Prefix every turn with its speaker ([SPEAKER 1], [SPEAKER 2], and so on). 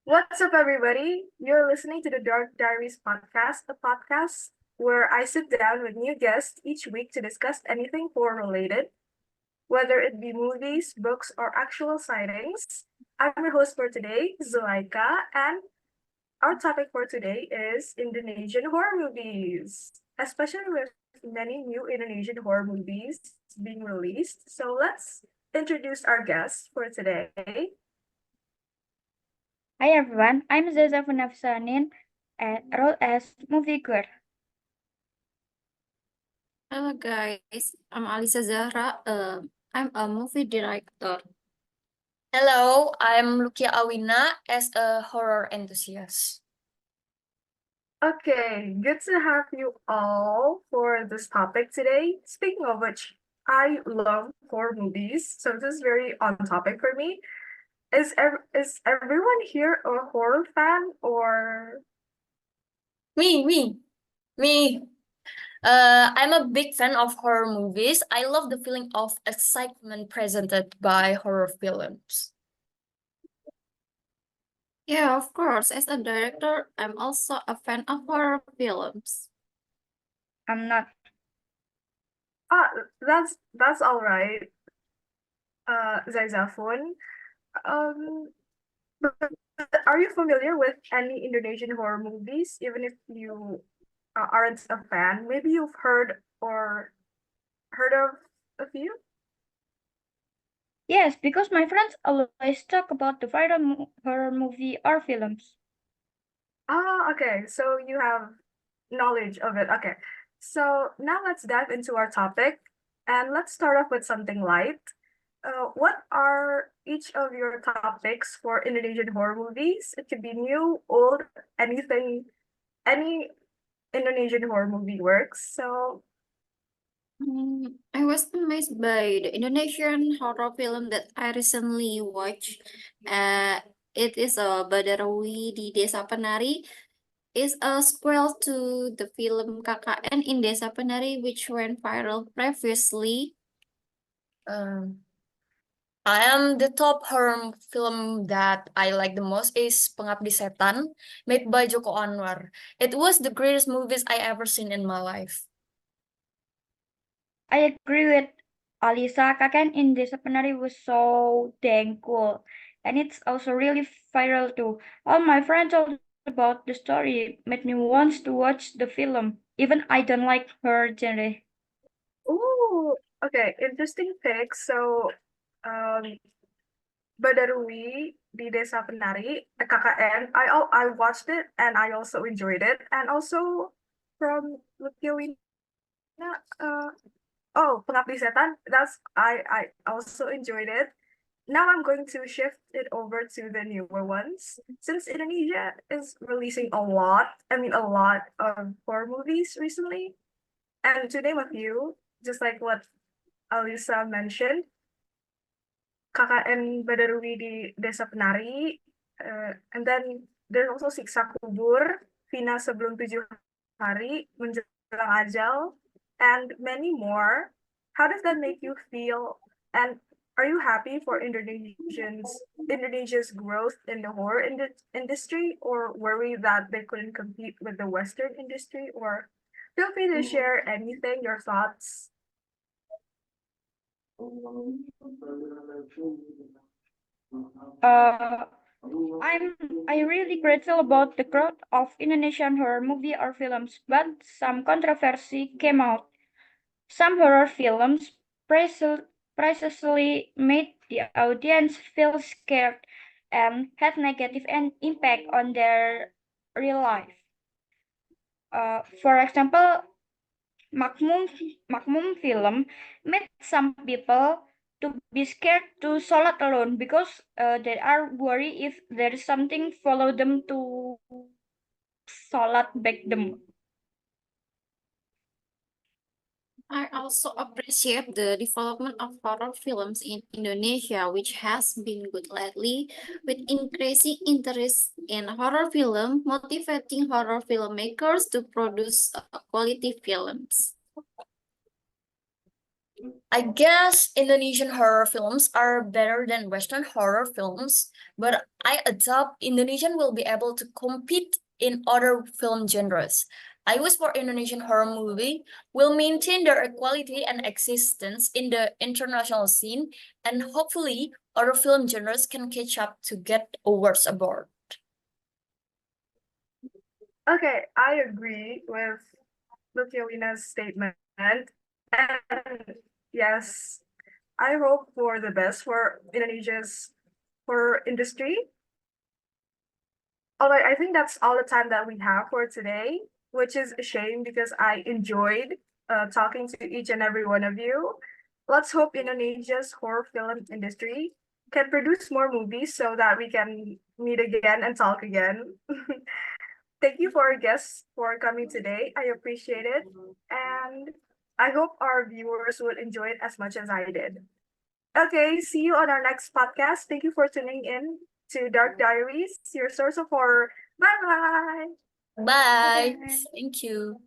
[SPEAKER 1] What's up, everybody? You're listening to the Diaries podcast, a podcast where I sit down with new guests each week to discuss anything horror related, whether it be movies, books, or actual sightings. I'm your host for today, Zuleika, and our topic for today is Indonesian horror movies, especially with many new Indonesian horror movies being released. So let's introduce our guests for today.
[SPEAKER 2] Hi everyone, I'm Zaza Funafsanin, role as movie girl.
[SPEAKER 3] Hello guys, I'm Alisa Zahra. I'm a movie director.
[SPEAKER 4] Hello, I'm Lukia Awina as a horror enthusiast.
[SPEAKER 1] Okay, good to have you all for this topic today. Speaking of which, I love horror movies, so this is very on topic for me. Is everyone here a horror fan or
[SPEAKER 4] Me. I'm a big fan of horror movies. I love the feeling of excitement presented by horror films.
[SPEAKER 3] Yeah, of course, as a director, I'm also a fan of horror films.
[SPEAKER 2] I'm not.
[SPEAKER 1] ah that's all right. Zaizafun. Um, but are you familiar with any Indonesian horror movies, even if you aren't a fan? Maybe you've heard of a few.
[SPEAKER 2] Yes, because my friends always talk about the viral horror movie or films.
[SPEAKER 1] Ah, okay. So you have knowledge of it. Okay. So now let's dive into our topic and let's start off with something light. What are each of your topics for Indonesian horror movies? It could be new, old, anything, any Indonesian horror movie works. So,
[SPEAKER 3] I was amazed by the Indonesian horror film that I recently watched. It is a Badarawi di Desa Penari. Is a sequel to the film KKN in Desa Penari, which went viral previously.
[SPEAKER 4] Um, I am the top horror film that I like the most is Pengabdi Setan, made by Joko Anwar. It was the greatest movies I ever seen in my life.
[SPEAKER 2] I agree with Alisa. Kaken in Disciplinary was so dang cool. And it's also really viral too. All my friends told about the story, made me want to watch the film. Even I don't like her genre.
[SPEAKER 1] ooh, okay, interesting pick. So, um, Badarui di Desa Penari, KKN. I watched it and I also enjoyed it. And also from Lukiwina, uh, oh, Pengabdi Setan. I also enjoyed it. Now I'm going to shift it over to the newer ones. Since Indonesia is releasing a lot of horror movies recently. And to name a few, just like what Alisa mentioned, KKN Badarwi di Desa Penari, and then there's also Siksa Kubur, Vina Sebelum 7 Hari, Menjelang Ajal, and many more. How does that make you feel? And are you happy for Indonesia's growth in the horror industry, or worry that they couldn't compete with the Western industry? Or feel free to share anything, your thoughts.
[SPEAKER 2] Uh, I really grateful about the growth of Indonesian horror movie or films, but some controversy came out. Some horror films precisely made the audience feel scared and had negative impact on their real life. For example, Makmum film made some people to be scared to solat alone because they are worried if there is something follow them to solat back them.
[SPEAKER 3] I also appreciate the development of horror films in Indonesia, which has been good lately, with increasing interest in horror film, motivating horror filmmakers to produce quality films.
[SPEAKER 4] I guess Indonesian horror films are better than Western horror films, but I doubt Indonesian will be able to compete in other film genres. I wish for Indonesian horror movie will maintain their quality and existence in the international scene, and hopefully other film genres can catch up to get awards aboard.
[SPEAKER 1] Okay, I agree with Luciolina's statement. And yes, I hope for the best for Indonesia's horror industry. All right, I think that's all the time that we have for today, which is a shame because I enjoyed talking to each and every one of you. Let's hope Indonesia's horror film industry can produce more movies so that we can meet again and talk again. Thank you for our guests for coming today. I appreciate it. And I hope our viewers will enjoy it as much as I did. Okay, see you on our next podcast. Thank you for tuning in to Dark Diaries, your source of horror. Bye bye.
[SPEAKER 4] Bye.
[SPEAKER 2] Bye.
[SPEAKER 4] Thank you.